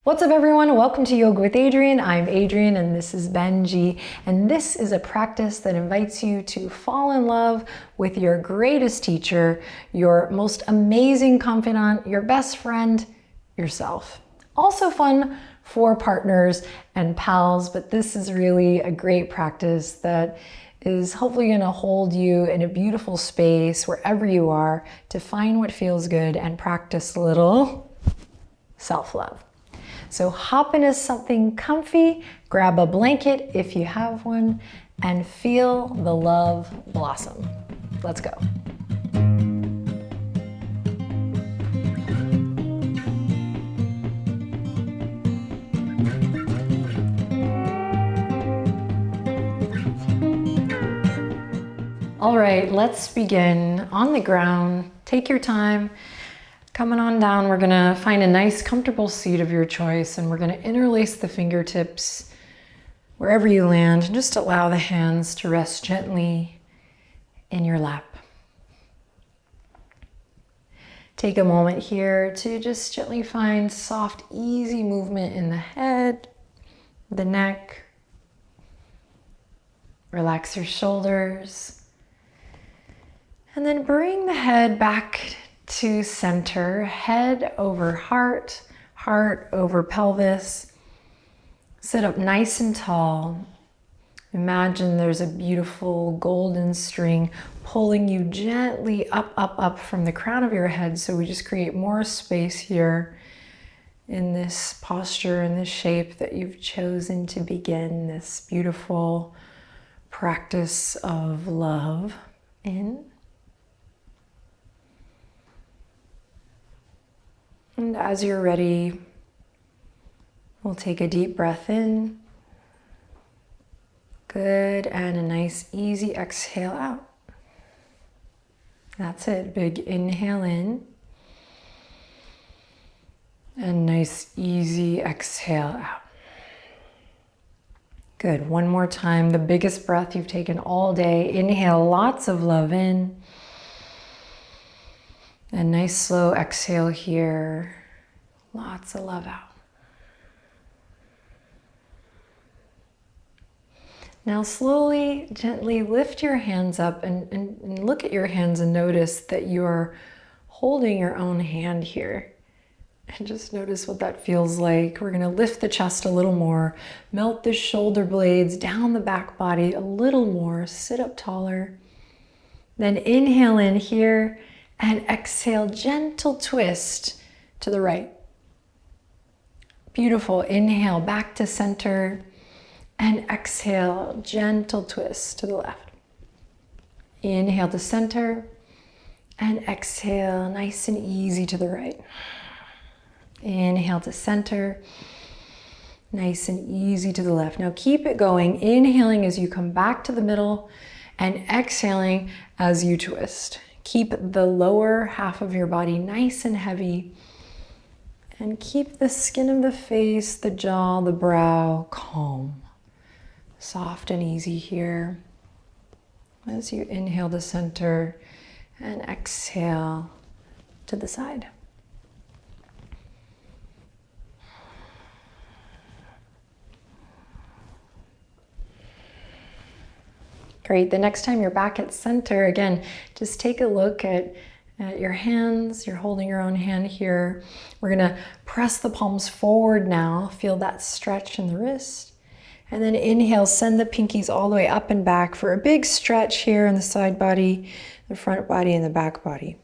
What's up everyone? Welcome to Yoga with Adriene. I'm Adriene and this is Benji. And this is a practice that invites you to fall in love with your greatest teacher, your most amazing confidant, your best friend, yourself. Also fun for partners and pals, but this is really a great practice that is hopefully going to hold you in a beautiful space wherever you are to find what feels good and practice a little self-love. So hop into something comfy, grab a blanket if you have one, and feel the love blossom. Let's go. All right, let's begin on the ground. Take your time. Coming on down, we're gonna find a nice comfortable seat of your choice and we're gonna interlace the fingertips wherever you land and just allow the hands to rest gently in your lap. Take a moment here to just gently find soft, easy movement in the head, the neck. Relax your shoulders. And then bring the head back to center, head over heart, heart over pelvis. Sit up nice and tall. Imagine there's a beautiful golden string pulling you gently up, up, up from the crown of your head. So we just create more space here in this posture, in this shape that you've chosen to begin this beautiful practice of love in. And as you're ready, we'll take a deep breath in. Good, and a nice easy exhale out. That's it, big inhale in. And nice easy exhale out. Good, one more time, the biggest breath you've taken all day. Inhale lots of love in. And nice slow exhale here. Lots of love out. Now slowly, gently lift your hands up and look at your hands and notice that you're holding your own hand here. And just notice what that feels like. We're gonna lift the chest a little more, melt the shoulder blades down the back body a little more, sit up taller. Then inhale in here. And exhale, gentle twist to the right. Beautiful, inhale back to center and exhale, gentle twist to the left. Inhale to center and exhale, nice and easy to the right. Inhale to center, nice and easy to the left. Now keep it going, inhaling as you come back to the middle and exhaling as you twist. Keep the lower half of your body nice and heavy and keep the skin of the face, the jaw, the brow calm. Soft and easy here as you inhale to center and exhale to the side. Great, the next time you're back at center, again, just take a look at your hands. You're holding your own hand here. We're gonna press the palms forward now. Feel that stretch in the wrist. And then inhale, send the pinkies all the way up and back for a big stretch here in the side body, the front body, and the back body.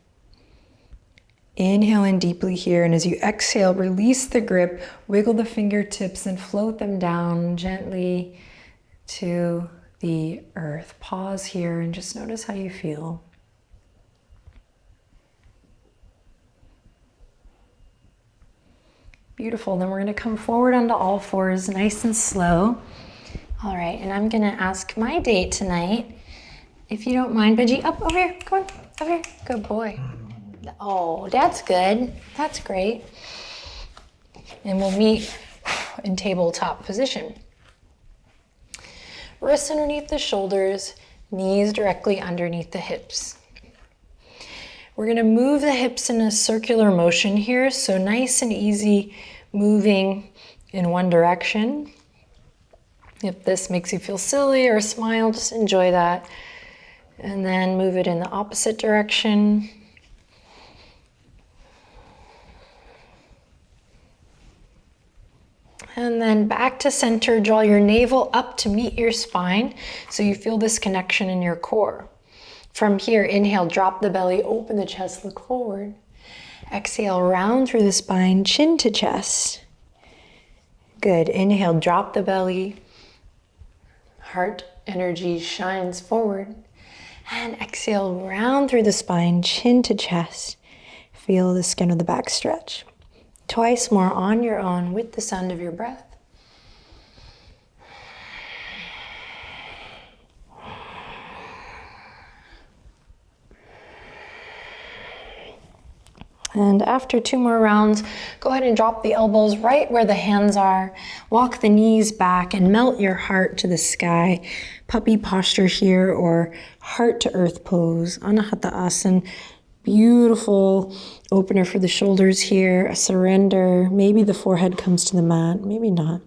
Inhale in deeply here, and as you exhale, release the grip, wiggle the fingertips and float them down gently to the earth. Pause here and just notice how you feel. Beautiful, then we're gonna come forward onto all fours, nice and slow. All right, and I'm gonna ask my date tonight, if you don't mind, Benji, up over here, come on, over here, good boy. Oh, that's good, that's great. And we'll meet in tabletop position. Wrists underneath the shoulders, knees directly underneath the hips. We're gonna move the hips in a circular motion here, so nice and easy moving in one direction. If this makes you feel silly or smile, just enjoy that. And then move it in the opposite direction. And then back to center, draw your navel up to meet your spine so you feel this connection in your core. From here, inhale, drop the belly, open the chest, look forward. Exhale, round through the spine, chin to chest. Good, inhale, drop the belly. Heart energy shines forward. And exhale, round through the spine, chin to chest. Feel the skin of the back stretch. Twice more on your own with the sound of your breath. And after 2 more rounds, go ahead and drop the elbows right where the hands are. Walk the knees back and melt your heart to the sky. Puppy posture here, or heart to earth pose. Anahata Asana. Beautiful opener for the shoulders here. A surrender. Maybe the forehead comes to the mat, maybe not.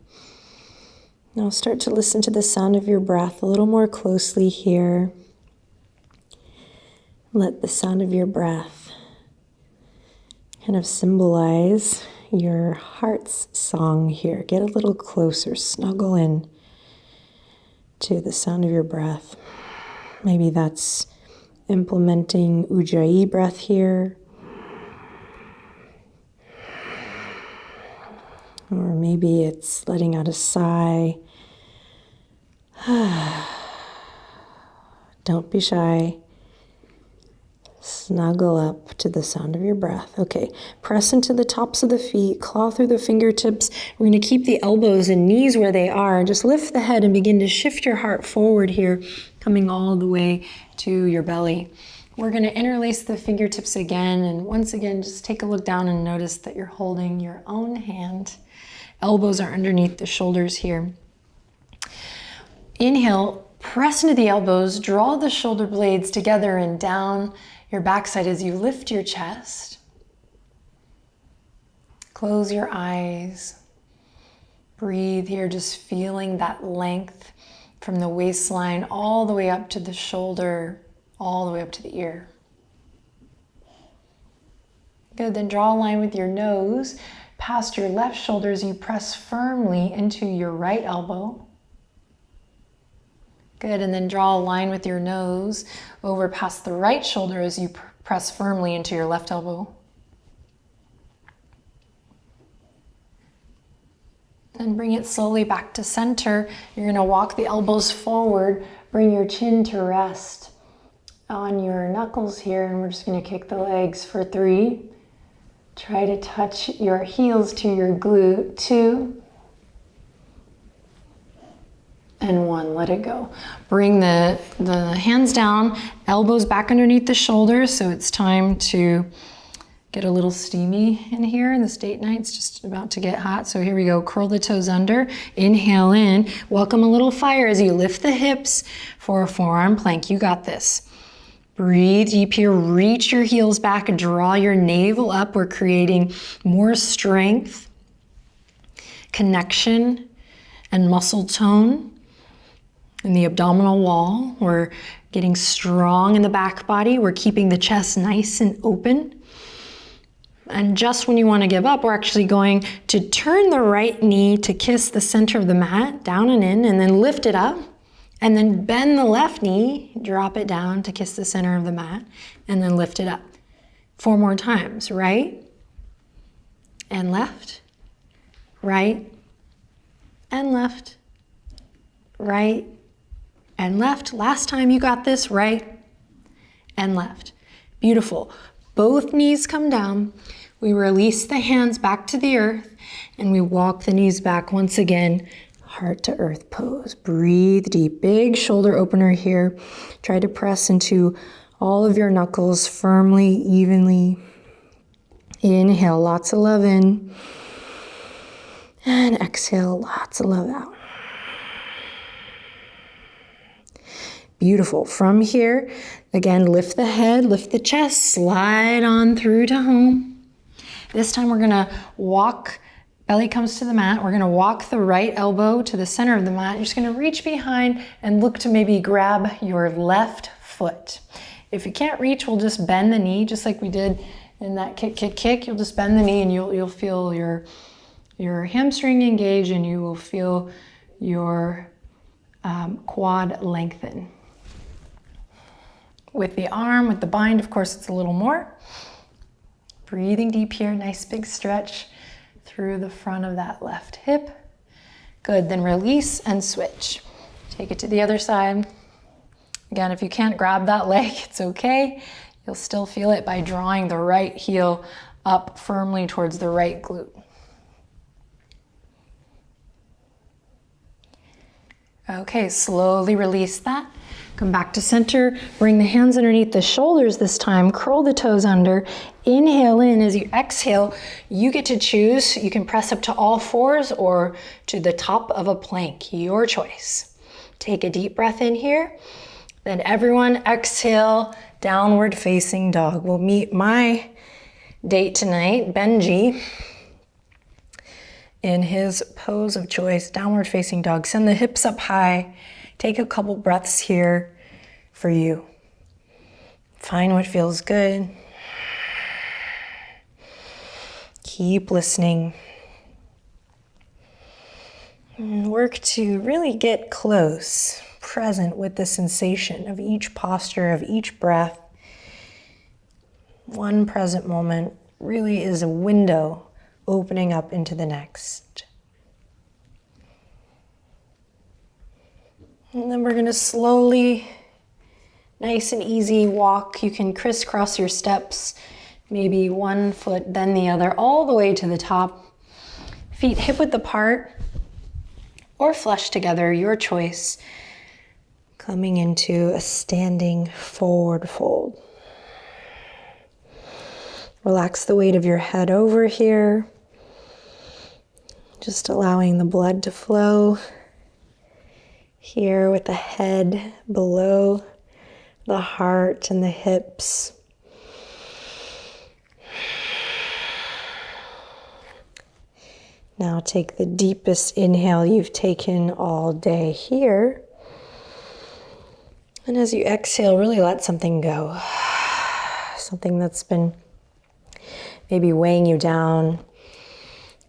Now start to listen to the sound of your breath a little more closely here. Let the sound of your breath kind of symbolize your heart's song here. Get a little closer, snuggle in to the sound of your breath. Maybe that's implementing Ujjayi breath here. Or maybe it's letting out a sigh. Don't be shy. Snuggle up to the sound of your breath. Okay, press into the tops of the feet, claw through the fingertips. We're going to keep the elbows and knees where they are. Just lift the head and begin to shift your heart forward here, coming all the way to your belly. We're going to interlace the fingertips again, and once again, just take a look down and notice that you're holding your own hand. Elbows are underneath the shoulders here. Inhale, press into the elbows, draw the shoulder blades together and down your backside as you lift your chest. Close your eyes. Breathe here, just feeling that length from the waistline all the way up to the shoulder, all the way up to the ear. Good, then draw a line with your nose past your left shoulder as you press firmly into your right elbow. Good, and then draw a line with your nose over past the right shoulder as you press firmly into your left elbow. And bring it slowly back to center. You're going to walk the elbows forward, bring your chin to rest on your knuckles here, and we're just going to kick the legs for 3. Try to touch your heels to your glute. 2. And 1, let it go. Bring the hands down, elbows back underneath the shoulders, so it's time to get a little steamy in here. This date night's just about to get hot, so here we go. Curl the toes under, inhale in, welcome a little fire as you lift the hips for a forearm plank. You got this. Breathe deep here, reach your heels back and draw your navel up. We're creating more strength, connection, and muscle tone in the abdominal wall. We're getting strong in the back body. We're keeping the chest nice and open. And just when you want to give up, we're actually going to turn the right knee to kiss the center of the mat, down and in, and then lift it up. And then bend the left knee, drop it down to kiss the center of the mat, and then lift it up. 4 more times, right and left, right and left, right and left. Last time, you got this, right and left. Beautiful. Both knees come down. We release the hands back to the earth, and we walk the knees back once again. Heart to earth pose. Breathe deep. Big shoulder opener here. Try to press into all of your knuckles firmly, evenly. Inhale, lots of love in. And exhale, lots of love out. Beautiful. From here, again, lift the head, lift the chest, slide on through to home. This time we're gonna walk Belly comes to the mat. We're gonna walk the right elbow to the center of the mat. You're just gonna reach behind and look to maybe grab your left foot. If you can't reach, we'll just bend the knee, just like we did in that kick, kick, kick. You'll just bend the knee and you'll feel your hamstring engage, and you will feel your quad lengthen. With the arm, with the bind, of course, it's a little more. Breathing deep here, nice big stretch through the front of that left hip. Good, then release and switch. Take it to the other side. Again, if you can't grab that leg, it's okay. You'll still feel it by drawing the right heel up firmly towards the right glute. Okay, slowly release that. Come back to center, bring the hands underneath the shoulders this time, curl the toes under, inhale in. As you exhale, you get to choose. You can press up to all fours or to the top of a plank, your choice. Take a deep breath in here. Then everyone exhale, downward facing dog. We'll meet my date tonight, Benji, in his pose of choice, downward facing dog. Send the hips up high. Take a couple breaths here for you. Find what feels good. Keep listening. And work to really get close, present with the sensation of each posture, of each breath. One present moment really is a window opening up into the next. And then we're gonna slowly, nice and easy walk. You can crisscross your steps, maybe one foot, then the other, all the way to the top. Feet hip width apart or flush together, your choice. Coming into a standing forward fold. Relax the weight of your head over here. Just allowing the blood to flow here with the head below the heart and the hips. Now take the deepest inhale you've taken all day here. And as you exhale, really let something go. Something that's been maybe weighing you down,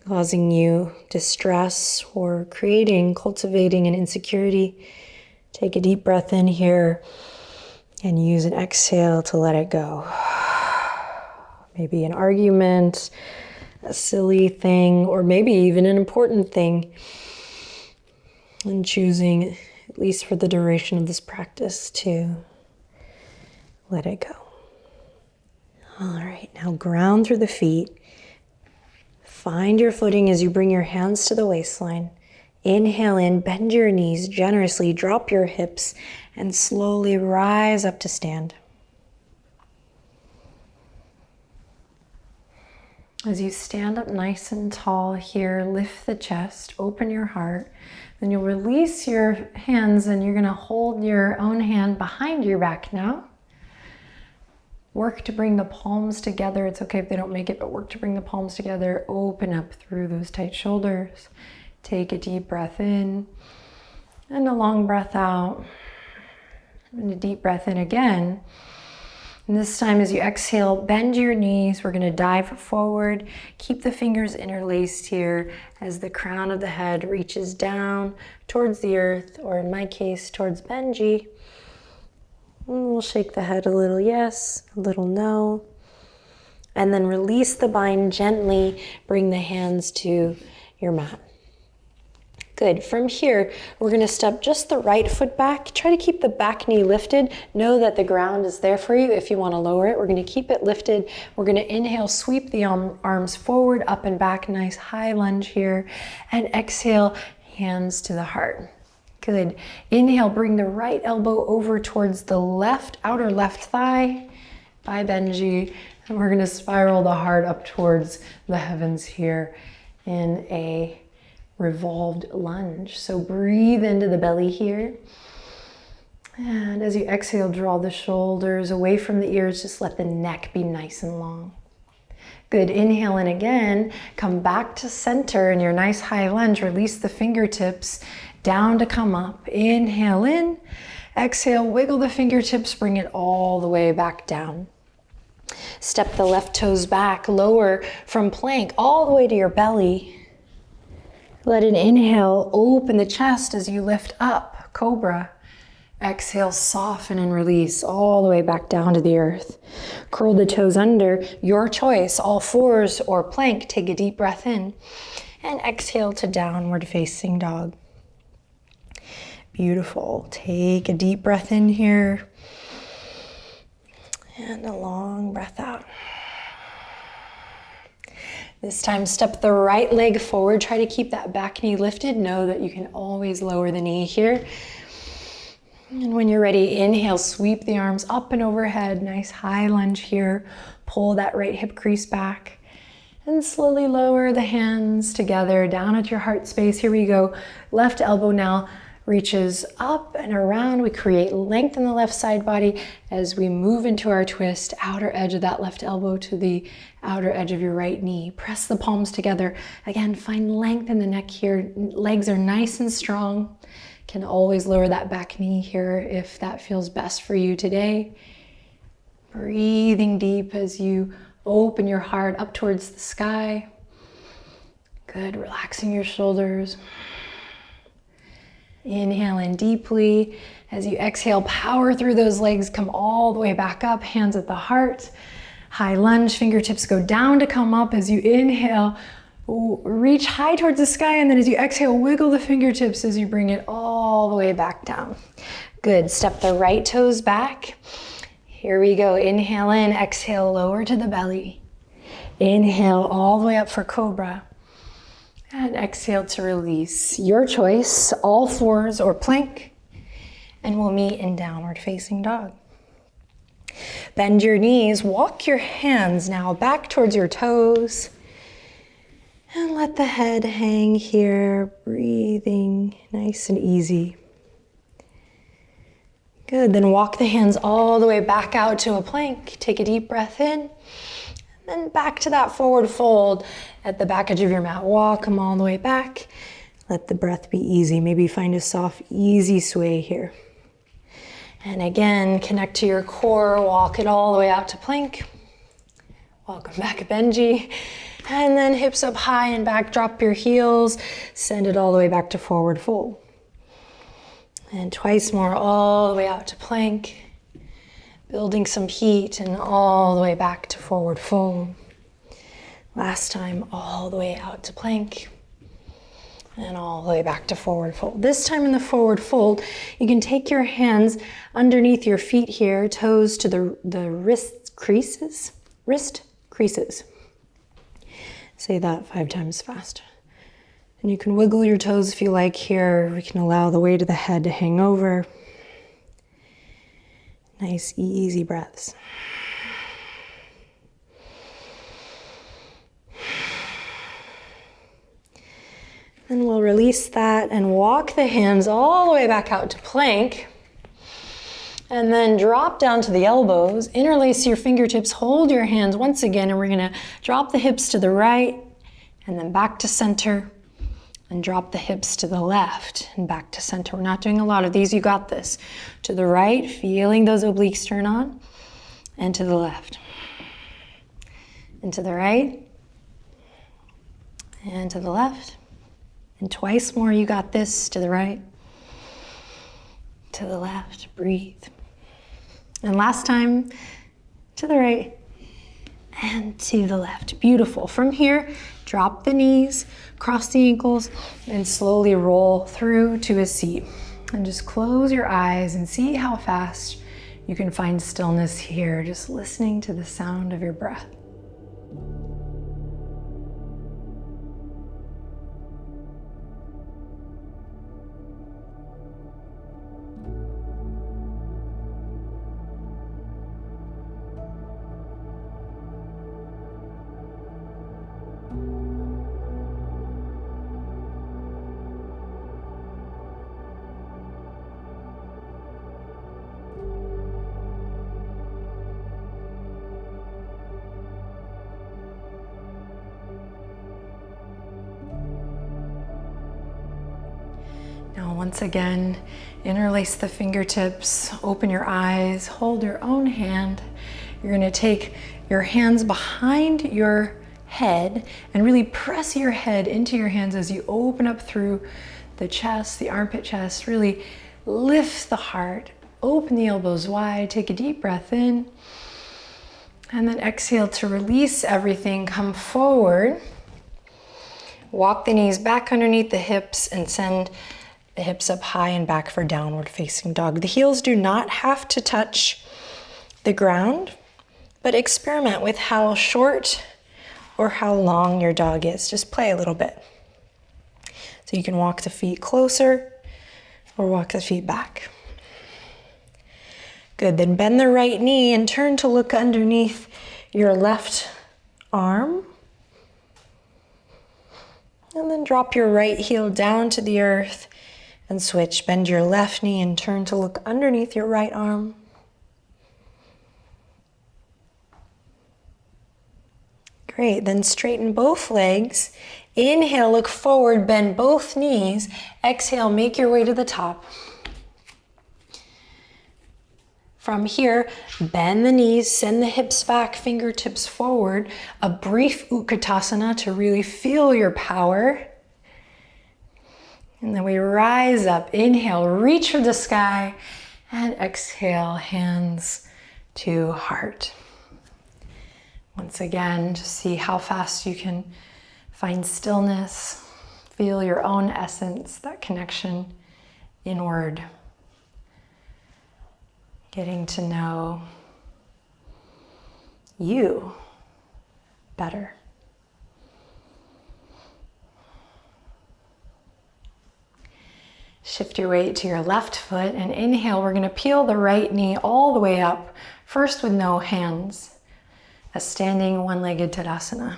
causing you distress, or cultivating an insecurity. Take a deep breath in here and use an exhale to let it go. Maybe an argument, a silly thing, or maybe even an important thing. And choosing, at least for the duration of this practice, to let it go. All right, now ground through the feet. Find your footing as you bring your hands to the waistline. Inhale in, bend your knees generously, drop your hips, and slowly rise up to stand. As you stand up nice and tall here, lift the chest, open your heart. Then you'll release your hands and you're gonna hold your own hand behind your back now. Work to bring the palms together. It's okay if they don't make it, but work to bring the palms together. Open up through those tight shoulders. Take a deep breath in and a long breath out. And a deep breath in again. And this time as you exhale, bend your knees. We're gonna dive forward. Keep the fingers interlaced here as the crown of the head reaches down towards the earth, or in my case, towards Benji. And we'll shake the head a little yes, a little no. And then release the bind gently. Bring the hands to your mat. Good. From here, we're going to step just the right foot back. Try to keep the back knee lifted. Know that the ground is there for you if you want to lower it. We're going to keep it lifted. We're going to inhale, sweep the arms forward, up and back. Nice high lunge here. And exhale, hands to the heart. Good. Inhale, bring the right elbow over towards the left, outer left thigh. Bye, Benji. And we're going to spiral the heart up towards the heavens here in a revolved lunge. So breathe into the belly here. And as you exhale, draw the shoulders away from the ears. Just let the neck be nice and long. Good, inhale in again. Come back to center in your nice high lunge. Release the fingertips down to come up. Inhale in. Exhale, wiggle the fingertips, bring it all the way back down. Step the left toes back, lower from plank all the way to your belly. Let an inhale open the chest as you lift up, cobra. Exhale, soften and release all the way back down to the earth. Curl the toes under, your choice, all fours or plank. Take a deep breath in and exhale to downward facing dog. Beautiful. Take a deep breath in here and a long breath out. This time, step the right leg forward. Try to keep that back knee lifted. Know that you can always lower the knee here. And when you're ready, inhale, sweep the arms up and overhead. Nice high lunge here. Pull that right hip crease back. And slowly lower the hands together down at your heart space. Here we go. Left elbow now reaches up and around. We create length in the left side body as we move into our twist. Outer edge of that left elbow to the outer edge of your right knee. Press the palms together. Again, find length in the neck here. Legs are nice and strong. Can always lower that back knee here if that feels best for you today. Breathing deep as you open your heart up towards the sky. Good, relaxing your shoulders. Inhale in deeply. As you exhale, power through those legs, come all the way back up, hands at the heart. High lunge, fingertips go down to come up. As you inhale, reach high towards the sky, and then as you exhale, wiggle the fingertips as you bring it all the way back down. Good, step the right toes back. Here we go, inhale in, exhale, lower to the belly. Inhale all the way up for cobra. And exhale to release. Your choice, all fours or plank. And we'll meet in downward facing dog. Bend your knees, walk your hands now back towards your toes. And let the head hang here, breathing nice and easy. Good, then walk the hands all the way back out to a plank. Take a deep breath in. Then back to that forward fold at the back edge of your mat. Walk them all the way back. Let the breath be easy. Maybe find a soft, easy sway here. And again, connect to your core. Walk it all the way out to plank. Welcome back, Benji. And then hips up high and back. Drop your heels. Send it all the way back to forward fold. And twice more all the way out to plank. Building some heat and all the way back to forward fold. Last time, all the way out to plank. And all the way back to forward fold. This time in the forward fold, you can take your hands underneath your feet here, toes to the wrist creases. Wrist creases. Say that 5 times fast. And you can wiggle your toes if you like here. We can allow the weight of the head to hang over. Nice, easy breaths. Then we'll release that and walk the hands all the way back out to plank. And then drop down to the elbows. Interlace your fingertips, hold your hands once again, and we're gonna drop the hips to the right and then back to center. And drop the hips to the left and back to center. We're not doing a lot of these, you got this. To the right, feeling those obliques turn on, and to the left. And to the right, and to the left. And twice more, you got this. To the right, to the left, breathe. And last time, to the right, and to the left. Beautiful. From here, drop the knees, cross the ankles, and slowly roll through to a seat. And just close your eyes and see how fast you can find stillness here, just listening to the sound of your breath. Now once again, interlace the fingertips, open your eyes, hold your own hand. You're gonna take your hands behind your head and really press your head into your hands as you open up through the chest, the armpit chest. Really lift the heart, open the elbows wide, take a deep breath in, and then exhale to release everything. Come forward, walk the knees back underneath the hips and send the hips up high and back for downward facing dog. The heels do not have to touch the ground, but experiment with how short or how long your dog is. Just play a little bit. So you can walk the feet closer or walk the feet back. Good, then bend the right knee and turn to look underneath your left arm. And then drop your right heel down to the earth and switch. Bend your left knee and turn to look underneath your right arm. Great, then straighten both legs. Inhale, look forward, bend both knees. Exhale, make your way to the top. From here, bend the knees, send the hips back, fingertips forward. A brief Utkatasana to really feel your power. And then we rise up. Inhale, reach for the sky, and exhale, hands to heart. Once again, just see how fast you can find stillness, feel your own essence, that connection inward. Getting to know you better. Shift your weight to your left foot and inhale. We're going to peel the right knee all the way up, first with no hands, a standing one-legged Tadasana.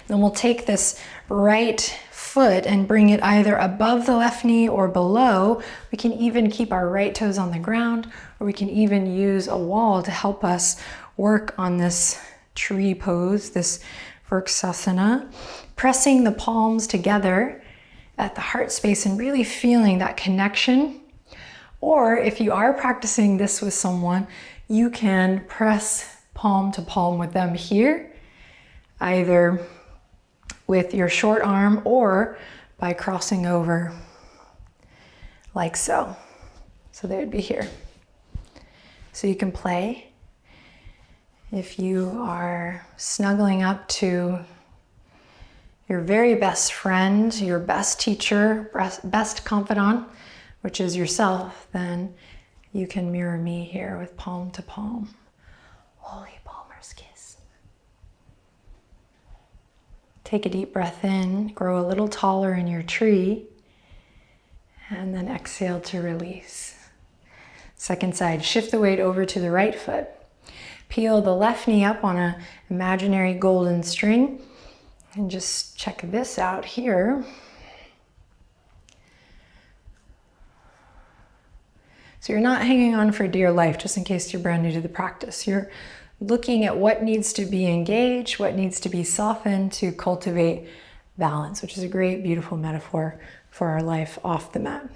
Then we'll take this right foot and bring it either above the left knee or below. We can even keep our right toes on the ground, or we can even use a wall to help us work on this tree pose, this Vrksasana. Pressing the palms together at the heart space and really feeling that connection. Or if you are practicing this with someone, you can press palm to palm with them here, either with your short arm or by crossing over like so. So they would be here. So you can play. If you are snuggling up to your very best friend, your best teacher, best confidant, which is yourself, then you can mirror me here with palm to palm. Holy Palmer's kiss. Take a deep breath in, grow a little taller in your tree, and then exhale to release. Second side, shift the weight over to the right foot. Peel the left knee up on an imaginary golden string, and just check this out here. So you're not hanging on for dear life, just in case you're brand new to the practice. You're looking at what needs to be engaged, what needs to be softened to cultivate balance, which is a great, beautiful metaphor for our life off the mat.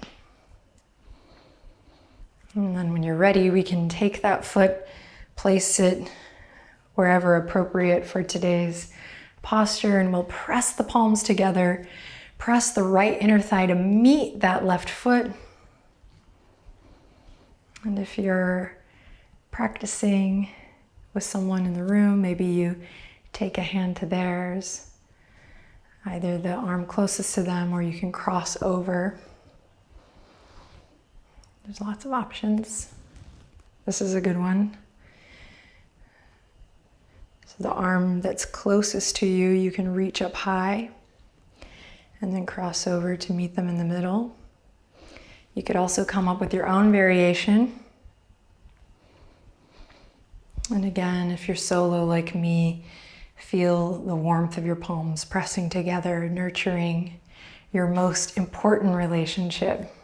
And then when you're ready, we can take that foot, place it wherever appropriate for today's posture, and we'll press the palms together, press the right inner thigh to meet that left foot. And if you're practicing with someone in the room, maybe you take a hand to theirs, either the arm closest to them or you can cross over. There's lots of options. This is a good one. So the arm that's closest to you, you can reach up high and then cross over to meet them in the middle. You could also come up with your own variation. And again, if you're solo like me, feel the warmth of your palms pressing together, nurturing your most important relationship,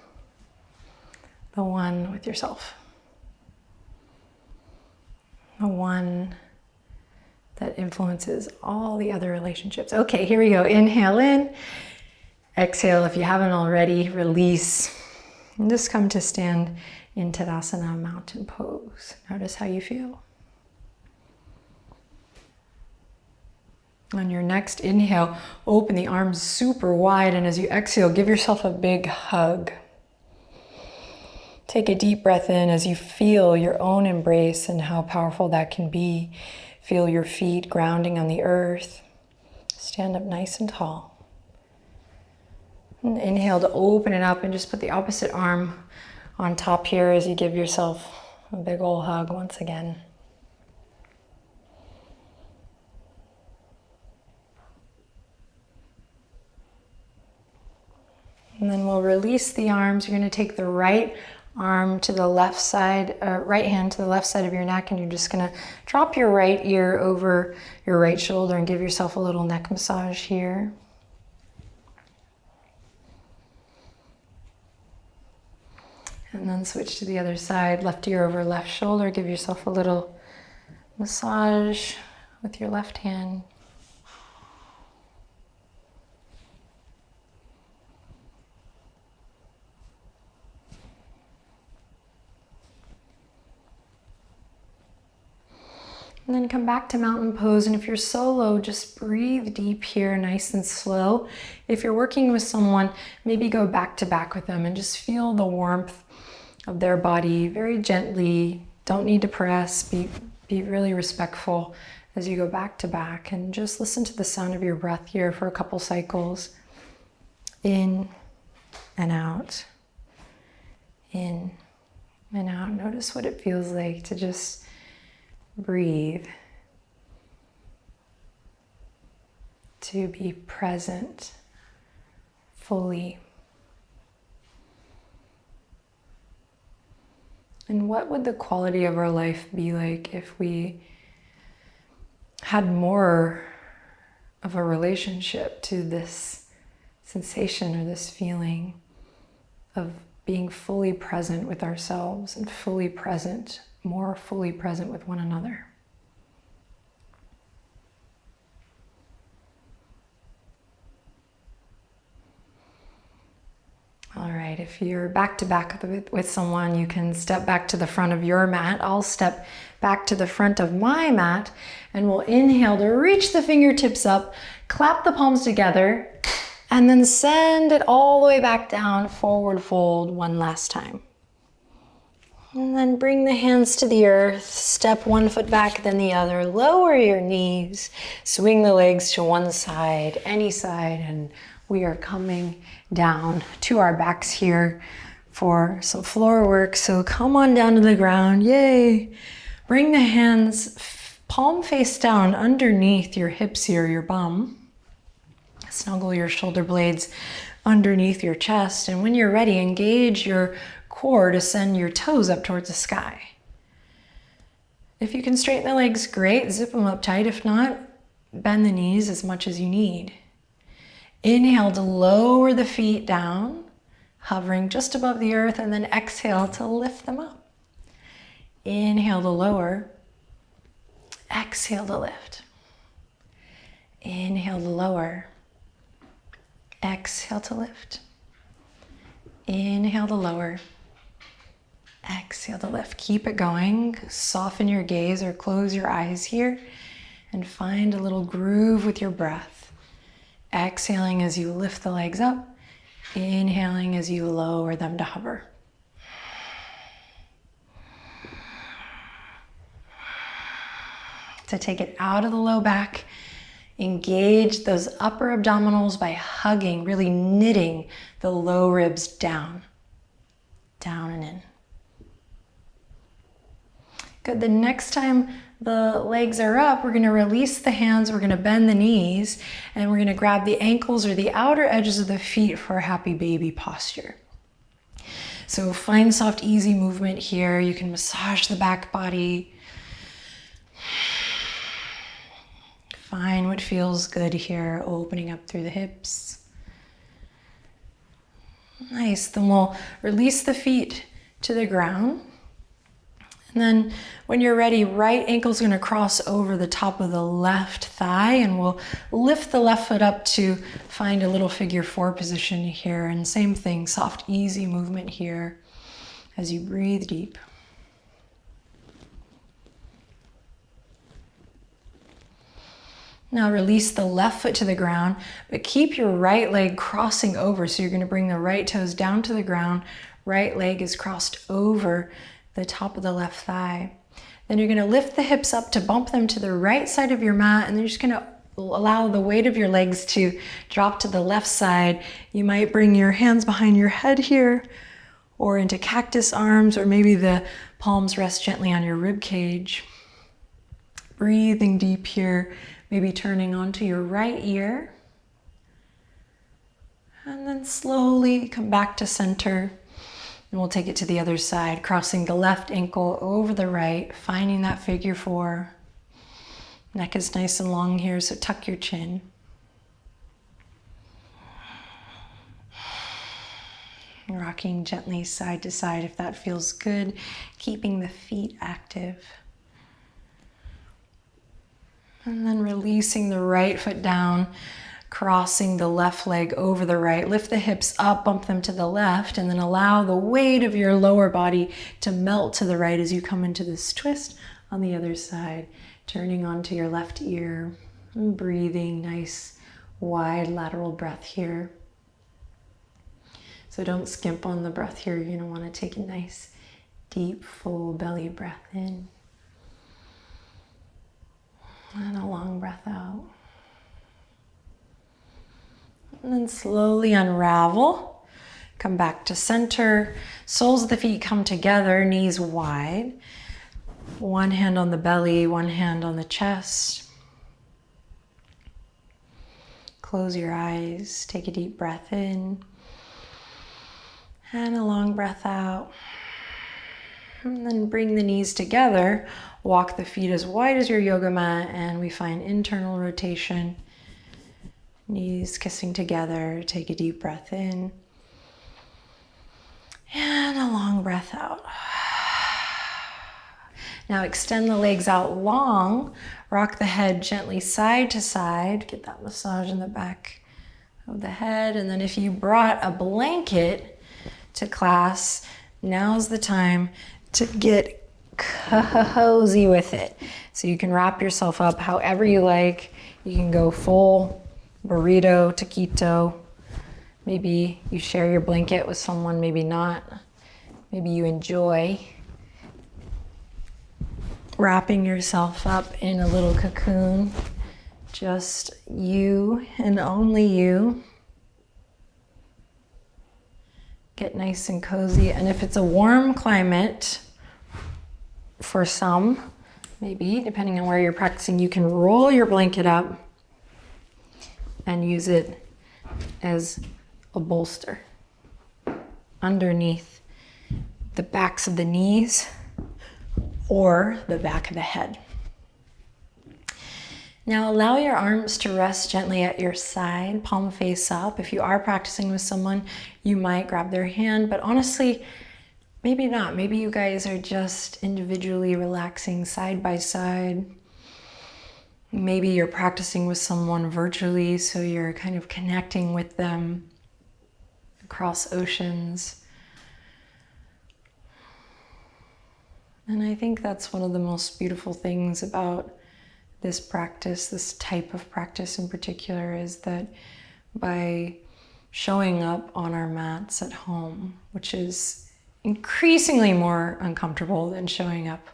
the one with yourself, the one that influences all the other relationships. Okay, here we go. Inhale in, Exhale, if you haven't already, release. And just come to stand in Tadasana, mountain pose. Notice how you feel. On your next inhale, open the arms super wide, and as you exhale, give yourself a big hug. Take a deep breath in as you feel your own embrace and how powerful that can be. Feel your feet grounding on the earth. Stand up nice and tall. And inhale to open it up and just put the opposite arm on top here as you give yourself a big ol' hug once again. And then we'll release the arms. You're going to take the right arm to the left side, right hand to the left side of your neck, and you're just going to drop your right ear over your right shoulder and give yourself a little neck massage here. And then switch to the other side, left ear over left shoulder. Give yourself a little massage with your left hand. And then come back to mountain pose, and if you're solo, just breathe deep here, nice and slow. If you're working with someone, maybe go back to back with them and just feel the warmth of their body very gently. Don't need to press, be really respectful as you go back to back, and just listen to the sound of your breath here for a couple cycles. In and out, in and out. Notice what it feels like to just breathe, to be present fully. And what would the quality of our life be like if we had more of a relationship to this sensation or this feeling of being fully present with ourselves and more fully present with one another? All right, if you're back to back with someone, you can step back to the front of your mat. I'll step back to the front of my mat, and we'll inhale to reach the fingertips up, clap the palms together, and then send it all the way back down, forward fold one last time. And then bring the hands to the earth, step one foot back, then the other, lower your knees, swing the legs to one side, any side, and we are coming down to our backs here for some floor work. So come on down to the ground, yay. Bring the hands palm face down underneath your hips here, your bum. Snuggle your shoulder blades underneath your chest, and when you're ready, engage your core to send your toes up towards the sky. If you can straighten the legs, great, zip them up tight. If not, bend the knees as much as you need. Inhale to lower the feet down, hovering just above the earth, and then exhale to lift them up. Inhale to lower, exhale to lift. Inhale to lower, exhale to lift. Inhale to lower, exhale to lift. Keep it going. Soften your gaze or close your eyes here and find a little groove with your breath. Exhaling as you lift the legs up, inhaling as you lower them to hover. To take it out of the low back, engage those upper abdominals by hugging, really knitting the low ribs down, down and in. Good, the next time the legs are up, we're gonna release the hands, we're gonna bend the knees, and we're gonna grab the ankles or the outer edges of the feet for a happy baby posture. So find soft, easy movement here. You can massage the back body. Find what feels good here, opening up through the hips. Nice, then we'll release the feet to the ground. And then when you're ready, right ankle's gonna cross over the top of the left thigh, and we'll lift the left foot up to find a little figure four position here. And same thing, soft, easy movement here as you breathe deep. Now release the left foot to the ground, but keep your right leg crossing over. So you're gonna bring the right toes down to the ground. Right leg is crossed over the top of the left thigh. Then you're gonna lift the hips up to bump them to the right side of your mat, and then you're just gonna allow the weight of your legs to drop to the left side. You might bring your hands behind your head here, or into cactus arms, or maybe the palms rest gently on your rib cage. Breathing deep here, maybe turning onto your right ear. And then slowly come back to center. And we'll take it to the other side, crossing the left ankle over the right, finding that figure four. Neck is nice and long here, so tuck your chin. Rocking gently side to side if that feels good, keeping the feet active. And then releasing the right foot down, crossing the left leg over the right. Lift the hips up, bump them to the left, and then allow the weight of your lower body to melt to the right as you come into this twist on the other side. Turning onto your left ear and breathing, nice wide lateral breath here. So don't skimp on the breath here. You're going to want to take a nice, deep, full belly breath in. And a long breath out. And then slowly unravel. Come back to center. Soles of the feet come together, knees wide. One hand on the belly, one hand on the chest. Close your eyes. Take a deep breath in. And a long breath out. And then bring the knees together. Walk the feet as wide as your yoga mat, and we find internal rotation. Knees kissing together. Take a deep breath in. And a long breath out. Now extend the legs out long. Rock the head gently side to side. Get that massage in the back of the head. And then if you brought a blanket to class, now's the time to get cozy with it. So you can wrap yourself up however you like. You can go full burrito, taquito. Maybe you share your blanket with someone, maybe not. Maybe you enjoy wrapping yourself up in a little cocoon. Just you and only you. Get nice and cozy. And if it's a warm climate, for some, maybe, depending on where you're practicing, you can roll your blanket up and use it as a bolster underneath the backs of the knees or the back of the head. Now allow your arms to rest gently at your side, palm face up. If you are practicing with someone, you might grab their hand, but honestly, maybe not. Maybe you guys are just individually relaxing side by side. Maybe you're practicing with someone virtually, so you're kind of connecting with them across oceans. And I think that's one of the most beautiful things about this practice, this type of practice in particular, is that by showing up on our mats at home, which is increasingly more uncomfortable than showing up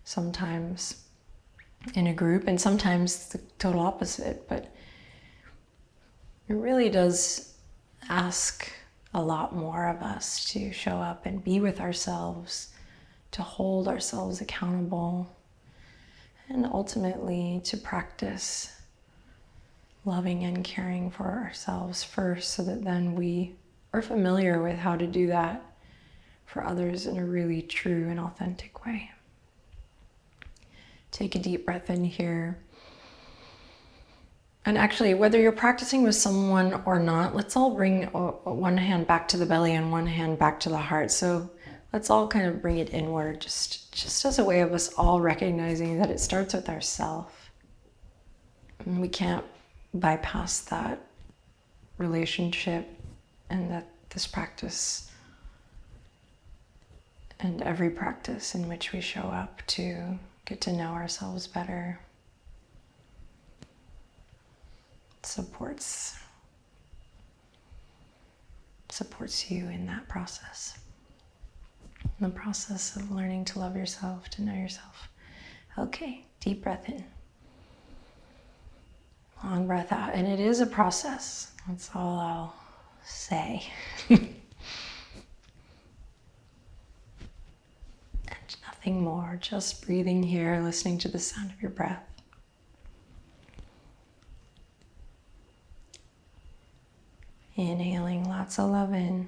sometimes in a group, and sometimes the total opposite, but it really does ask a lot more of us to show up and be with ourselves, to hold ourselves accountable, and ultimately to practice loving and caring for ourselves first, so that then we are familiar with how to do that for others in a really true and authentic way. Take a deep breath in here. And actually, whether you're practicing with someone or not, let's all bring one hand back to the belly and one hand back to the heart. So let's all kind of bring it inward, just as a way of us all recognizing that it starts with ourself. And we can't bypass that relationship, and that this practice and every practice in which we show up to get to know ourselves better supports you in that process. In the process of learning to love yourself, to know yourself. Okay, deep breath in. Long breath out. And it is a process. That's all I'll say. And nothing more. Just breathing here, listening to the sound of your breath. Inhaling lots of love in.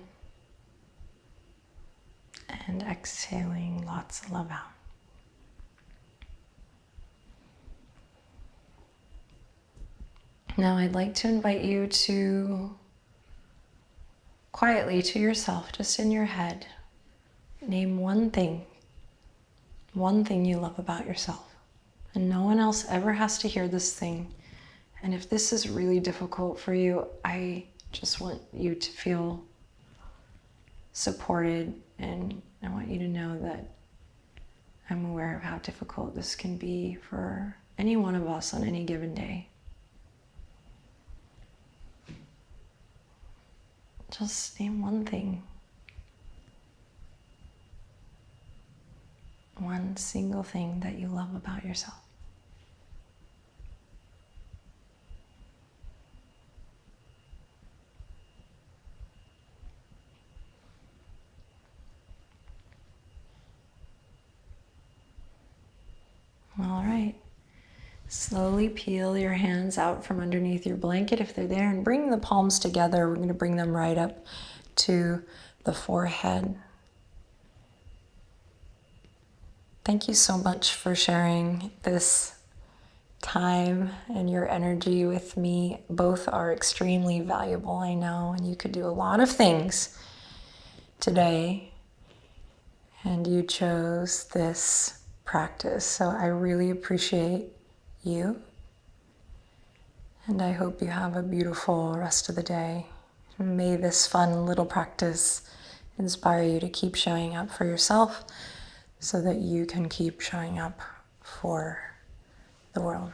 And exhaling lots of love out. Now I'd like to invite you to quietly to yourself, just in your head, name one thing you love about yourself. And no one else ever has to hear this thing. And if this is really difficult for you, I just want you to feel supported, and I want you to know that I'm aware of how difficult this can be for any one of us on any given day. Just name one thing. One single thing that you love about yourself. All right. Slowly peel your hands out from underneath your blanket if they're there, and bring the palms together. We're going to bring them right up to the forehead. Thank you so much for sharing this time and your energy with me. Both are extremely valuable, I know, and you could do a lot of things today, and you chose this practice. So I really appreciate you, and I hope you have a beautiful rest of the day. May this fun little practice inspire you to keep showing up for yourself so that you can keep showing up for the world.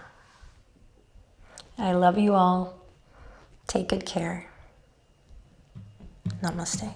I love you all. Take good care. Namaste.